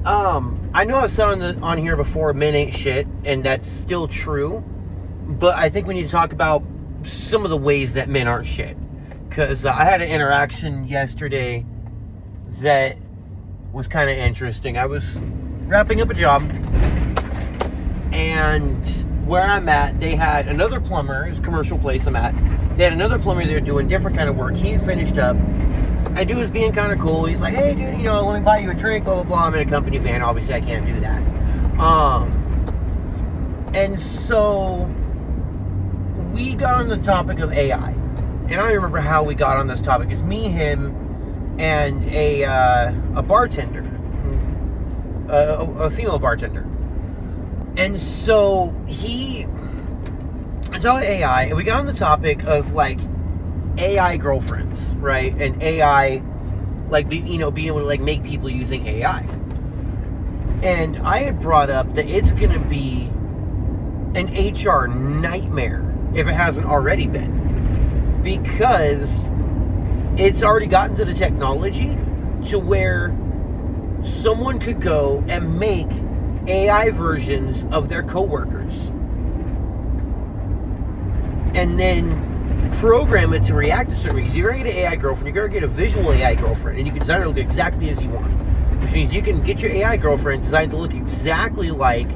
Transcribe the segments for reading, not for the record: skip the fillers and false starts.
I know I've said on here before, men ain't shit, and that's still true. But I think we need to talk about some of the ways that men aren't shit. Because I had an interaction yesterday that was kind of interesting. I was wrapping up a job, and where I'm at, they had another plumber. It's a commercial place I'm at. They had another plumber there doing different kind of work. He had finished up. I dude was being kind of cool. He's like, hey, dude, let me buy you a drink, blah, blah, blah. I'm in a company van. Obviously, I can't do that. And so we got on the topic of AI. And I remember how we got on this topic. It's me, him, and a bartender. A female bartender. And so it's all AI. And we got on the topic of, like, AI girlfriends, right? And AI, like, being able to, like, make people using AI. And I had brought up that it's going to be an HR nightmare if it hasn't already been. Because it's already gotten to the technology to where someone could go and make AI versions of their coworkers. And then program it to react to certain reasons. You're going to get an AI girlfriend, you're going to get a visual AI girlfriend, and you can design it to look exactly as you want. Which means you can get your AI girlfriend designed to look exactly like,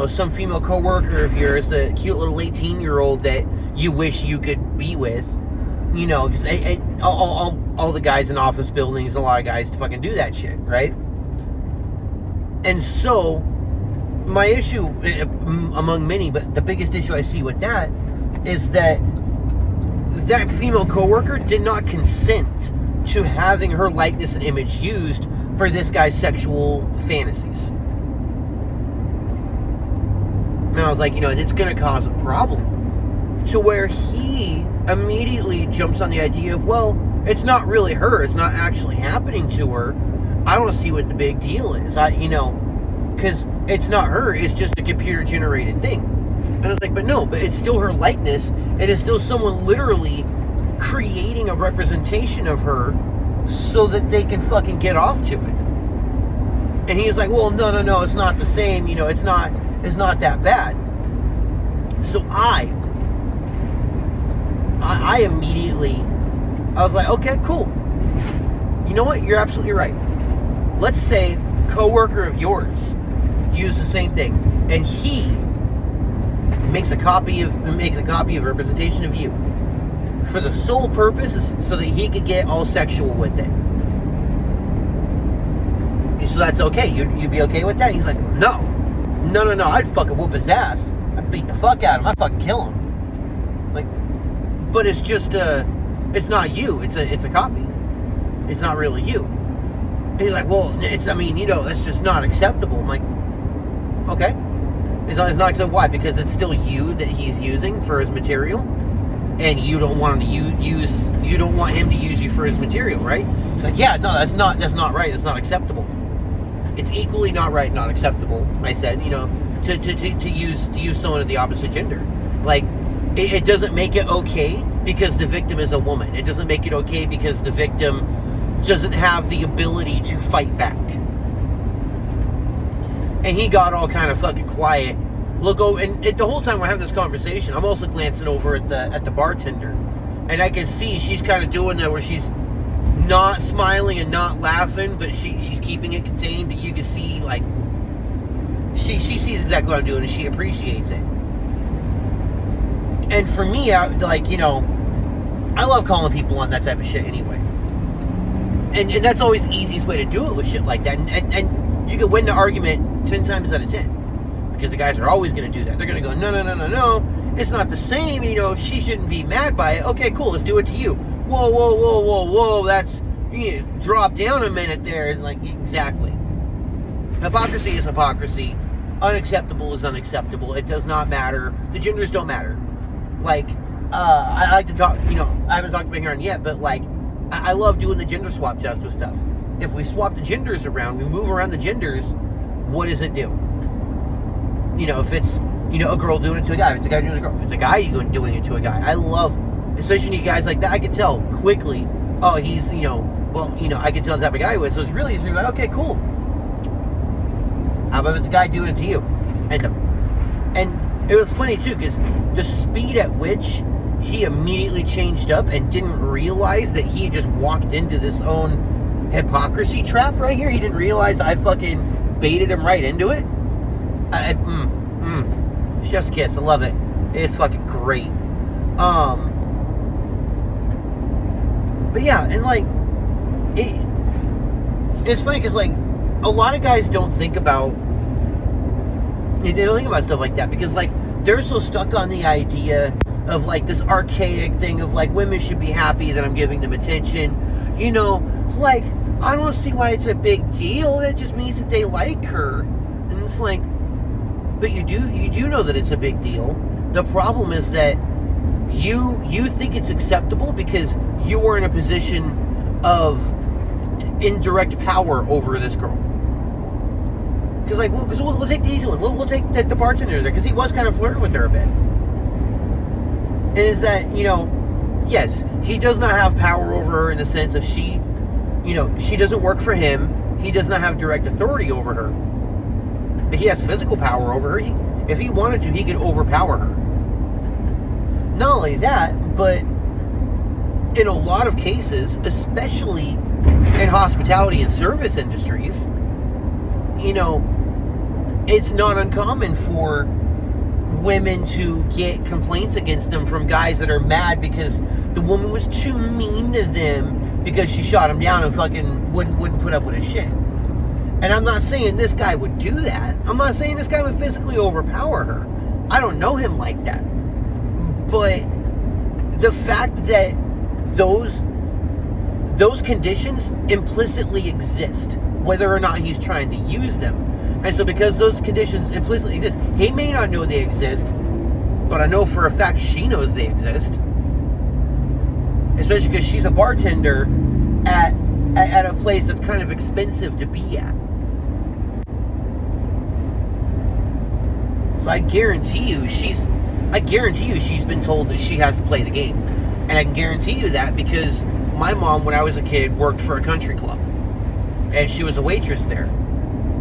some female coworker of yours, the cute little 18-year-old that you wish you could be with. Because all the guys in office buildings, a lot of guys fucking do that shit, right? And so, my issue, among many, but the biggest issue I see with that is that female coworker did not consent to having her likeness and image used for this guy's sexual fantasies. And I was like, it's going to cause a problem. To where he immediately jumps on the idea of, well, it's not really her. It's not actually happening to her. I don't see what the big deal is. Because it's not her. It's just a computer-generated thing. And I was like, but it's still her likeness. It is still someone literally creating a representation of her so that they can fucking get off to it. And he's like, well, no, it's not the same. It's not that bad. So I immediately, I was like, okay, cool. You know what? You're absolutely right. Let's say coworker of yours used the same thing, and he makes a copy of representation of you for the sole purpose so that he could get all sexual with it. So that's okay. You'd be okay with that? He's like, no, I'd fucking whoop his ass. I'd beat the fuck out of him. I'd fucking kill him. Like, but it's just it's not you. It's a copy. It's not really you. And he's like, well, that's just not acceptable. I'm like, okay. It's not acceptable. Why? Because it's still you that he's using for his material, and you don't want him to you don't want him to use you for his material, right? It's like, yeah, no, that's not right. That's not acceptable. It's equally not right, not acceptable. I said, to use someone of the opposite gender. Like, it doesn't make it okay because the victim is a woman. It doesn't make it okay because the victim doesn't have the ability to fight back. And he got all kind of fucking quiet. And the whole time we're having this conversation, I'm also glancing over at the bartender, and I can see she's kind of doing that where she's not smiling and not laughing, but she's keeping it contained. But you can see, like, she sees exactly what I'm doing, and she appreciates it. And for me, I love calling people on that type of shit anyway. And that's always the easiest way to do it with shit like that. And you can win the argument 10 times out of 10. Because the guys are always going to do that. They're going to go, no, it's not the same. She shouldn't be mad by it. Okay, cool, let's do it to you. Whoa, that's, drop down a minute there. And like, exactly. Hypocrisy is hypocrisy. Unacceptable is unacceptable. It does not matter. The genders don't matter. Like, I like to talk, I haven't talked about here on yet, but like, I love doing the gender swap test with stuff. If we swap the genders around, we move around the genders, what does it do? If it's, a girl doing it to a guy, if it's a guy doing it to a girl, if it's a guy doing it to a guy. I love, especially when you guys like that, I can tell quickly, oh, he's, I can tell the type of guy he was. So it's really easy to be like, okay, cool. How about if it's a guy doing it to you? And it was funny too, because the speed at which he immediately changed up and didn't realize that he just walked into this own hypocrisy trap right here. He didn't realize I fucking baited him right into it. Chef's kiss. I love it. It's fucking great. But yeah, and like, it's funny because like, a lot of guys don't think about stuff like that because like, they're so stuck on the idea of like this archaic thing of like, women should be happy that I'm giving them attention. You know, like, I don't see why it's a big deal. That just means that they like her. And it's like, but you do know that it's a big deal. The problem is that you think it's acceptable because you are in a position of indirect power over this girl. Because like, we'll take the easy one. We'll take the bartender there because he was kind of flirting with her a bit. And is that, you know, yes, he does not have power over her in the sense of she doesn't work for him. He does not have direct authority over her. But he has physical power over her. If he wanted to, he could overpower her. Not only that, but in a lot of cases, especially in hospitality and service industries, you know, it's not uncommon for women to get complaints against them from guys that are mad because the woman was too mean to them because she shot him down and fucking wouldn't put up with his shit. And I'm not saying this guy would do that. I'm not saying this guy would physically overpower her. I don't know him like that. But the fact that those conditions implicitly exist, whether or not he's trying to use them. And so because those conditions implicitly exist, he may not know they exist, but I know for a fact she knows they exist. Especially because she's a bartender at a place that's kind of expensive to be at. So I guarantee you she's been told that she has to play the game. And I can guarantee you that because my mom, when I was a kid, worked for a country club. And she was a waitress there.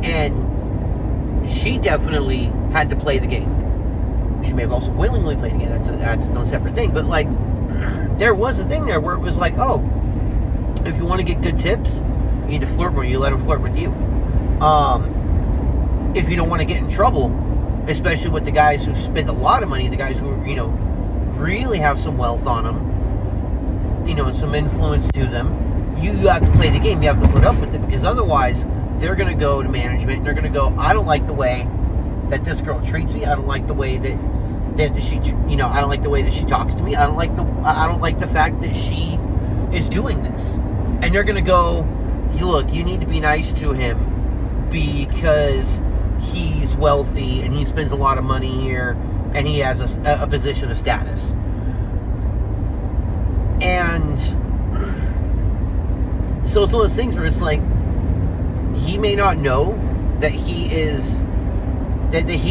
And she definitely had to play the game. She may have also willingly played the game. That's its own separate thing. But like, there was a thing there where it was like, oh, if you want to get good tips, you need to flirt more. You let them flirt with you. If you don't want to get in trouble, especially with the guys who spend a lot of money, the guys who, you know, really have some wealth on them, you know, some influence to them, you have to play the game. You have to put up with it because otherwise they're going to go to management and they're going to go, I don't like the way that this girl treats me. I don't like the way that she, you know, I don't like the way that she talks to me. I don't like the fact that she is doing this. And they're going to go, look, you need to be nice to him because he's wealthy and he spends a lot of money here and he has a position of status. And so it's one of those things where it's like, he may not know that he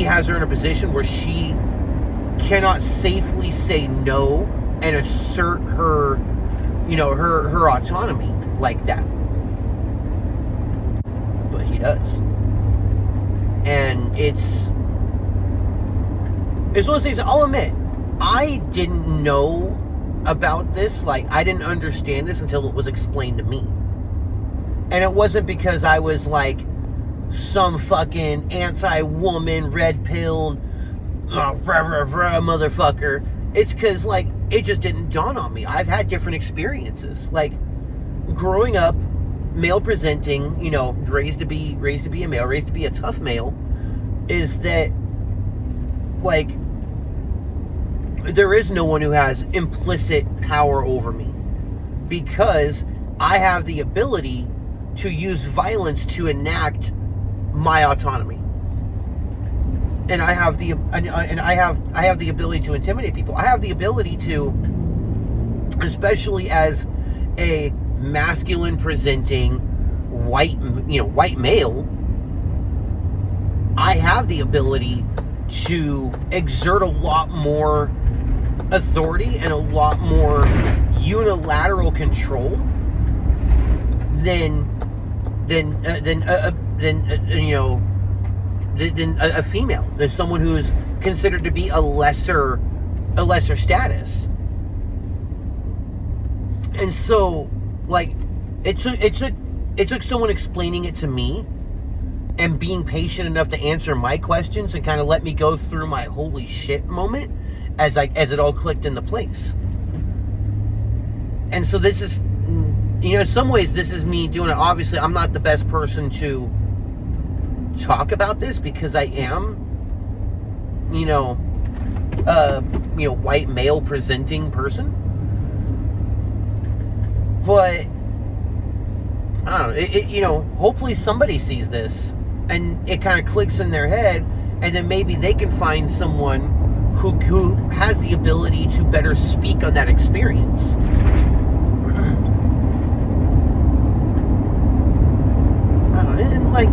has her in a position where she cannot safely say no and assert her, you know, her autonomy like that. But he does. And it's one of those things, I'll admit, I didn't know about this. Like, I didn't understand this until it was explained to me. And it wasn't because I was like some fucking anti-woman, red-pilled, motherfucker. It's because, like, it just didn't dawn on me. I've had different experiences. Like, growing up, male presenting, you know, raised to be a male, raised to be a tough male, is that, like, there is no one who has implicit power over me. Because I have the ability to use violence to enact my autonomy. And I have the ability to intimidate people. I have the ability to, especially as a masculine presenting white male, I have the ability to exert a lot more authority and a lot more unilateral control than you know, than a female, than someone who's considered to be a lesser status. And so, like, it took someone explaining it to me and being patient enough to answer my questions and kind of let me go through my holy shit moment as it all clicked into place. And so this is, in some ways, this is me doing it. Obviously, I'm not the best person to talk about this because I am, white male presenting person. But I don't know. Hopefully somebody sees this and it kind of clicks in their head, and then maybe they can find someone who has the ability to better speak on that experience. I don't know. And like,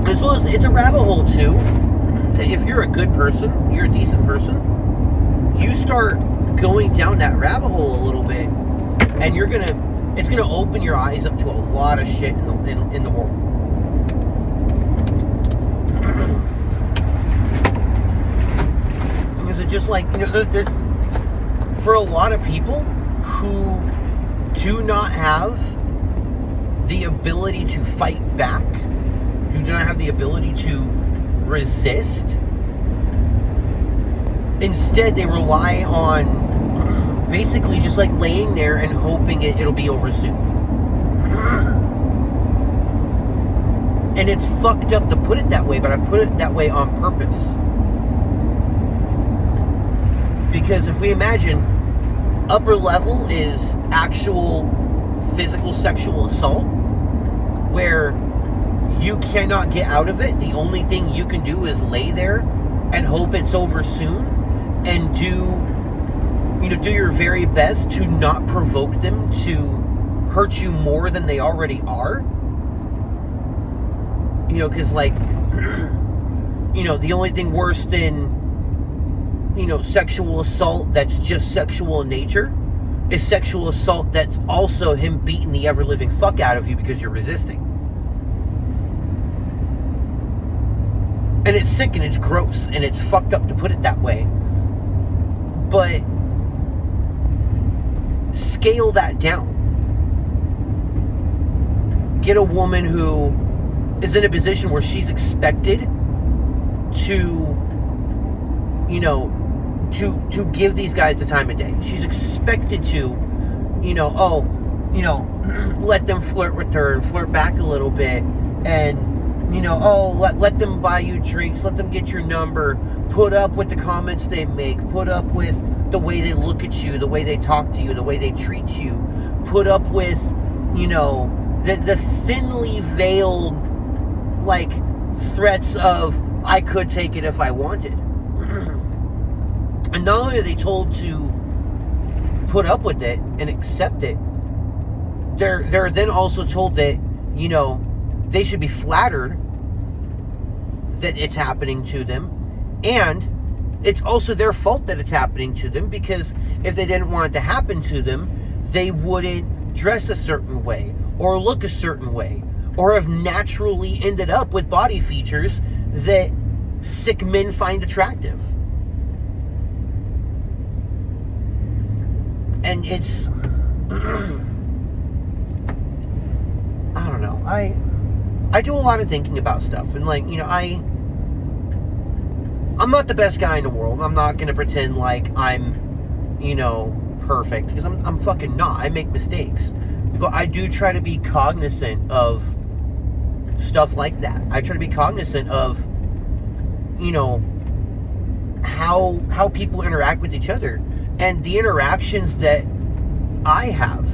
as well as it's a rabbit hole too. If you're a good person, you're a decent person, you start going down that rabbit hole a little bit, and it's gonna open your eyes up to a lot of shit in the world. Because it's just like, for a lot of people who do not have the ability to fight back, who do not have the ability to resist, instead they rely on basically just like laying there and hoping it'll be over soon. And it's fucked up to put it that way, but I put it that way on purpose. Because if we imagine upper level is actual physical sexual assault, where you cannot get out of it, the only thing you can do is lay there and hope it's over soon, and do your very best to not provoke them to hurt you more than they already are. Because like, the only thing worse than, sexual assault that's just sexual in nature is sexual assault that's also him beating the ever-living fuck out of you because you're resisting. And it's sick and it's gross and it's fucked up to put it that way. But scale that down. Get a woman who is in a position where she's expected to, to give these guys the time of day. She's expected to, let them flirt with her and flirt back a little bit, and let them buy you drinks, let them get your number, put up with the comments they make, put up with the way they look at you, the way they talk to you, the way they treat you, put up with, the thinly veiled, like, threats of, I could take it if I wanted. And not only are they told to put up with it and accept it, they're then also told that, they should be flattered that it's happening to them, and it's also their fault that it's happening to them, because if they didn't want it to happen to them, they wouldn't dress a certain way or look a certain way, or have naturally ended up with body features that sick men find attractive. And it's I don't know, I do a lot of thinking about stuff, and like, I'm not the best guy in the world. I'm not going to pretend like I'm, perfect, because I'm fucking not. I make mistakes. But I do try to be cognizant of stuff like that. I try to be cognizant of, how people interact with each other, and the interactions that I have.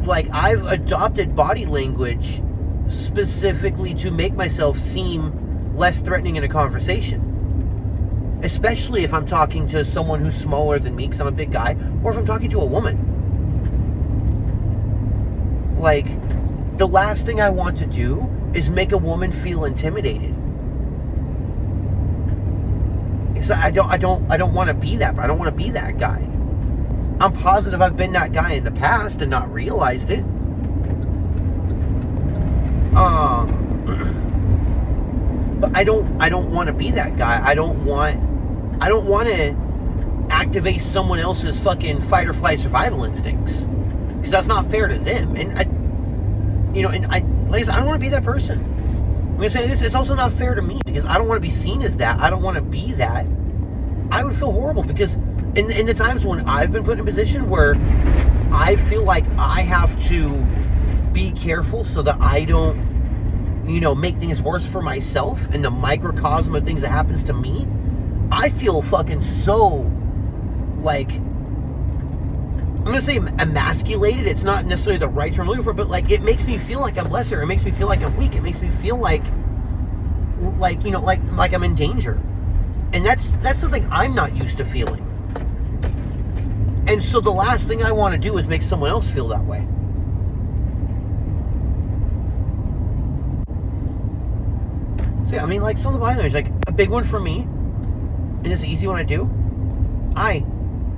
Like, I've adopted body language specifically to make myself seem less threatening in a conversation. Especially if I'm talking to someone who's smaller than me, because I'm a big guy, or if I'm talking to a woman. Like, the last thing I want to do is make a woman feel intimidated. Because I don't want to be that, but I don't want to be that guy. I'm positive I've been that guy in the past and not realized it. I don't want to be that guy. I don't want to activate someone else's fucking fight or flight survival instincts, because that's not fair to them. And like I said, I don't want to be that person. I'm gonna say this: it's also not fair to me, because I don't want to be seen as that. I don't want to be that. I would feel horrible, because in the times when I've been put in a position where I feel like I have to be careful so that I don't, make things worse for myself, and the microcosm of things that happens to me, I feel fucking so, like, I'm gonna say emasculated. It's not necessarily the right term I'm looking for, but like, it makes me feel like I'm lesser. It makes me feel like I'm weak. It makes me feel like I'm in danger. And that's something I'm not used to feeling. And so the last thing I want to do is make someone else feel that way. So yeah, I mean, like, some of the binary, like, a big one for me, and it's an easy one to do, I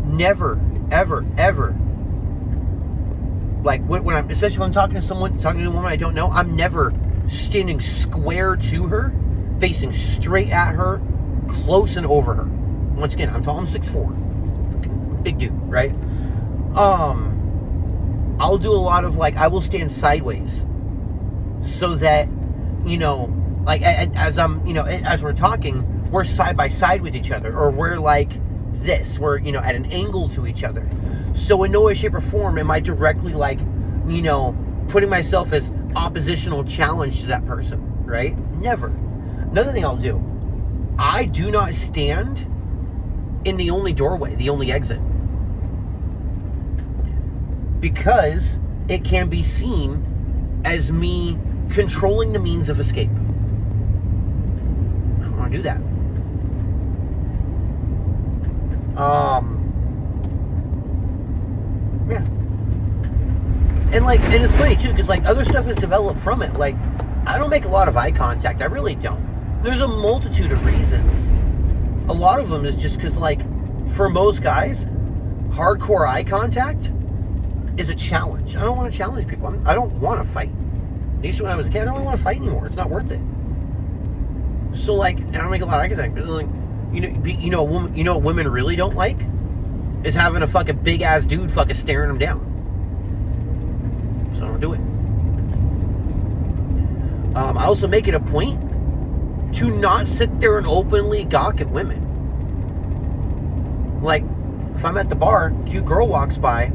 never, ever, ever, like, when I'm, especially when I'm talking to a woman I don't know, I'm never standing square to her, facing straight at her, close and over her. Once again, I'm tall, I'm 6'4", big dude, right? I'll do a lot of, like, I will stand sideways, so that, like, as as we're talking, we're side by side with each other, or we're like this, we're, at an angle to each other. So in no way, shape, or form am I directly, like, putting myself as oppositional challenge to that person, right? Never. Another thing I'll do, I do not stand in the only doorway, the only exit, because it can be seen as me controlling the means of escape. I don't want to do that. Yeah. And it's funny too, because like other stuff is developed from it. Like, I don't make a lot of eye contact. I really don't. There's a multitude of reasons. A lot of them is just because, like, for most guys, hardcore eye contact is a challenge. I don't want to challenge people. I don't want to fight. At least when I was a kid, I don't want to fight anymore. It's not worth it. So, like, I don't make a lot of eye contact. But, like, what women really don't like is having a fucking big ass dude fucking staring them down. So I don't do it. I also make it a point to not sit there and openly gawk at women. Like, if I'm at the bar, cute girl walks by,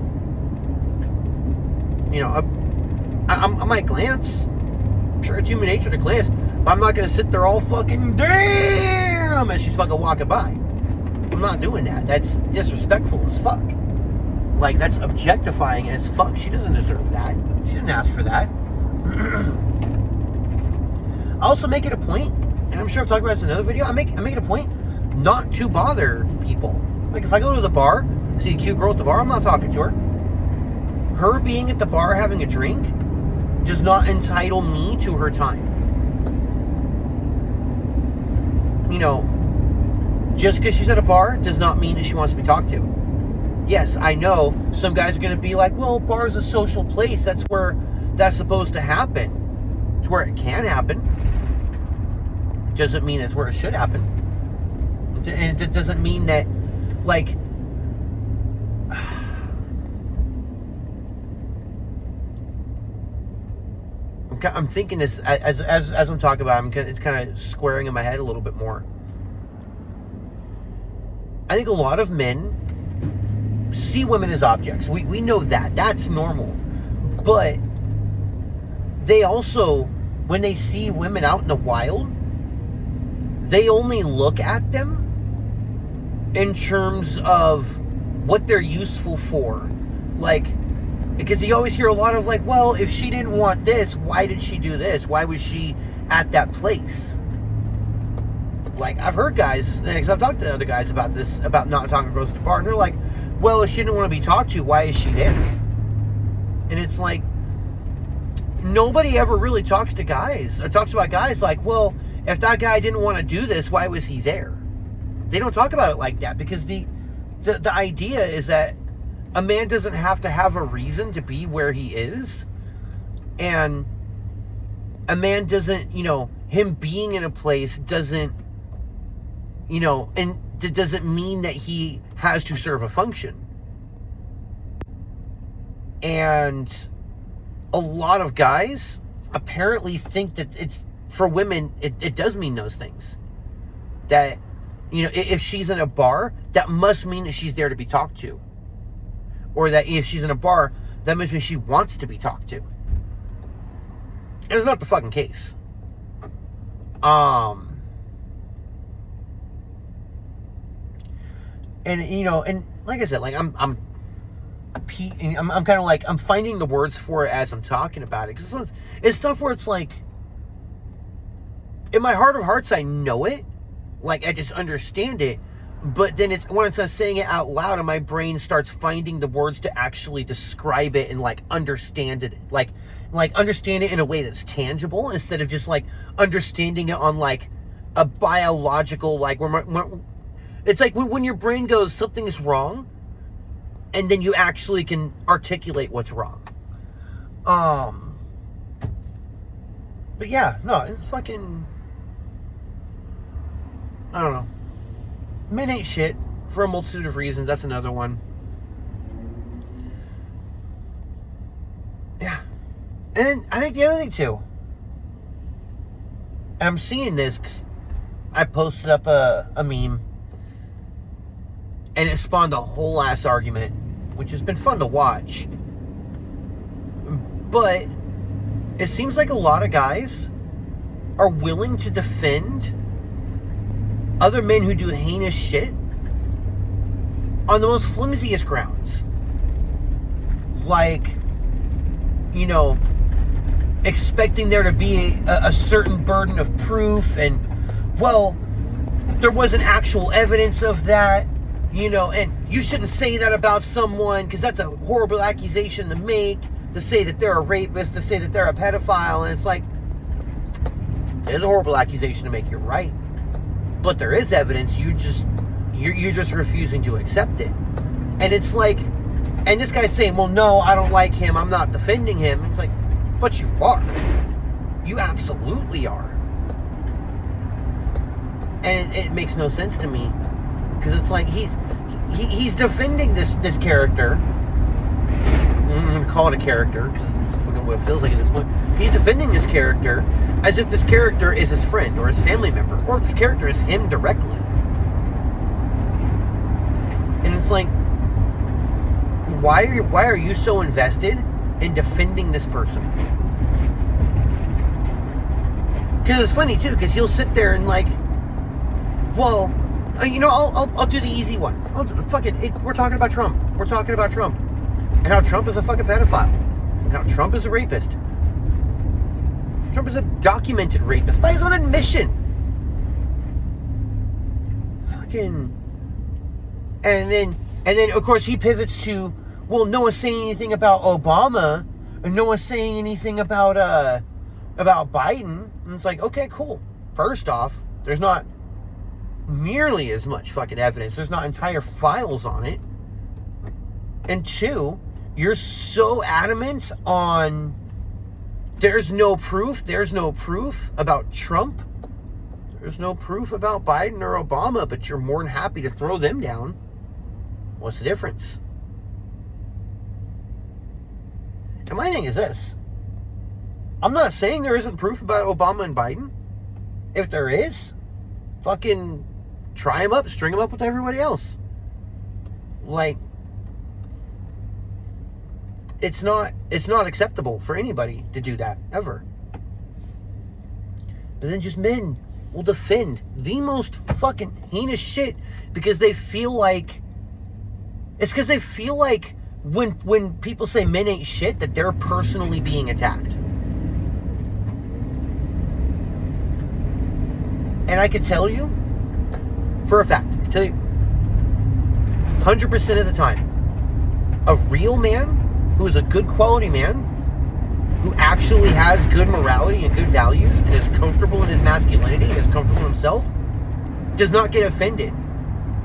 I might glance. I'm sure it's human nature to glance, but I'm not gonna sit there all fucking damn as she's fucking walking by. I'm not doing that. That's disrespectful as fuck. Like, that's objectifying as fuck. She doesn't deserve that. She didn't ask for that. I also make it a point, and I'm sure I've talked about this in another video, I make it a point not to bother people. Like, if I go to the bar, see a cute girl at the bar, I'm not talking to her. Her being at the bar having a drink does not entitle me to her time. Just because she's at a bar does not mean that she wants to be talked to. Yes, I know some guys are going to be like, well, bar's a social place. That's where that's supposed to happen. It's where it can happen. Doesn't mean it's where it should happen. And it doesn't mean that, like, I'm thinking this as I'm talking about it, it's kind of squaring in my head a little bit more. I think a lot of men see women as objects. We know that. That's normal. But they also, when they see women out in the wild, they only look at them in terms of what they're useful for. Like, because you always hear a lot of, like, well, if she didn't want this, why did she do this? Why was she at that place? Like, I've heard guys, because I've talked to other guys about this, about not talking to girls at the bar, and they're like, well, if she didn't want to be talked to, why is she there? And it's like, nobody ever really talks to guys, or talks about guys like, well, if that guy didn't want to do this, why was he there? They don't talk about it like that, because the idea is that a man doesn't have to have a reason to be where he is. And a man doesn't, him being in a place doesn't, and it doesn't mean that he has to serve a function. And a lot of guys apparently think that it's, for women, it does mean those things. That, if she's in a bar, that must mean that she's there to be talked to. Or that if she's in a bar, that must mean she wants to be talked to. And it's not the fucking case. And and like I said, like I'm kind of like, I'm finding the words for it as I'm talking about it, because it's stuff where it's like, in my heart of hearts, I know it, like I just understand it, but then it's when it's saying it out loud, and my brain starts finding the words to actually describe it and like understand it, like understand it in a way that's tangible, instead of just like understanding it on like a biological, like it's like when your brain goes, something is wrong, and then you actually can articulate what's wrong. But yeah, no, it's fucking, I don't know. Men ain't shit for a multitude of reasons. That's another one. Yeah. And I think the other thing too, and I'm seeing this because I posted up a meme, and it spawned a whole ass argument, which has been fun to watch. But it seems like a lot of guys are willing to defend other men who do heinous shit on the most flimsiest grounds. Like, expecting there to be a certain burden of proof, and, well, there wasn't actual evidence of that, and you shouldn't say that about someone because that's a horrible accusation to make, to say that they're a rapist, to say that they're a pedophile. And it's like, there's a horrible accusation to make, you're right, but there is evidence, you're just refusing to accept it. And it's like, and this guy's saying, well, no, I don't like him, I'm not defending him. It's like, but you are. You absolutely are. And it makes no sense to me, because it's like he's defending this character. I'm going to call it a character, because it's fucking what it feels like at this point. He's defending this character as if this character is his friend or his family member, or if this character is him directly. And it's like, why are you so invested in defending this person? Because it's funny too, because he'll sit there and like, well, I'll do the easy one. We're talking about Trump. We're talking about Trump. And how Trump is a fucking pedophile. And how Trump is a rapist. Trump is a documented rapist by his own admission. Fucking. And then of course he pivots to, well, no one's saying anything about Obama, and no one's saying anything about Biden. And it's like, okay, cool. First off, there's not nearly as much fucking evidence. There's not entire files on it. And two, you're so adamant on there's no proof about Trump. There's no proof about Biden or Obama, but you're more than happy to throw them down. What's the difference? And my thing is this. I'm not saying there isn't proof about Obama and Biden. If there is, fucking try them up, string them up with everybody else. Like, it's not acceptable for anybody to do that, ever. But then just men will defend the most fucking heinous shit because they feel like, it's because they feel like when people say men ain't shit, that they're personally being attacked. And I can tell you, for a fact, I can tell you 100% of the time, a real man who is a good quality man, who actually has good morality and good values, and is comfortable in his masculinity, and is comfortable in himself, does not get offended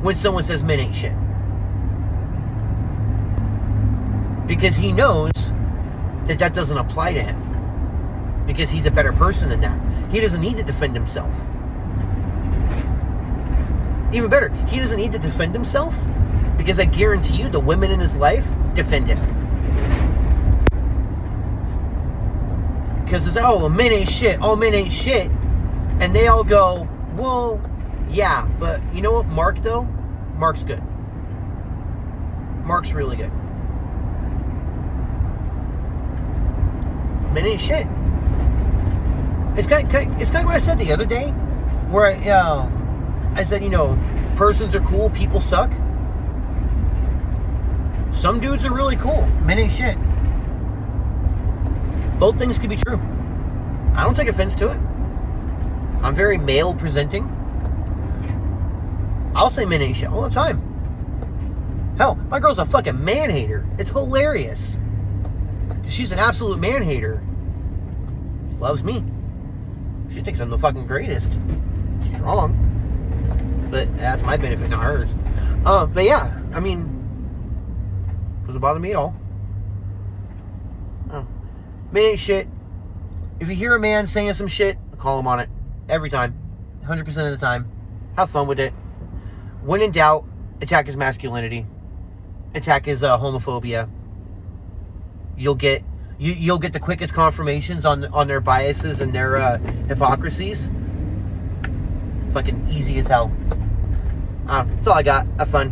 when someone says men ain't shit. Because he knows that doesn't apply to him. because he's a better person than that. He doesn't need to defend himself. Even better, he doesn't need to defend himself because I guarantee you the women in his life defend him. Because it's, oh, men ain't shit. Oh, men ain't shit. And they all go, well, yeah, but you know what, Mark, though? Mark's good. Mark's really good. Men ain't shit. It's kind of what I said the other day, where I said, you know, persons are cool, people suck. Some dudes are really cool. Men ain't shit. Both things could be true. I don't take offense to it. I'm very male presenting. I'll say men ain't shit all the time. Hell, my girl's a fucking man hater. It's hilarious. She's an absolute man hater. Loves me. She thinks I'm the fucking greatest. She's wrong. But that's my benefit, not hers. But yeah, I mean, doesn't bother me at all. Oh. Man ain't shit. If you hear a man saying some shit, call him on it. Every time. 100% of the time. Have fun with it. When in doubt, attack his masculinity. Attack his homophobia. You'll get the quickest confirmations on their biases and their hypocrisies. Fucking easy as hell. That's all I got. Have fun.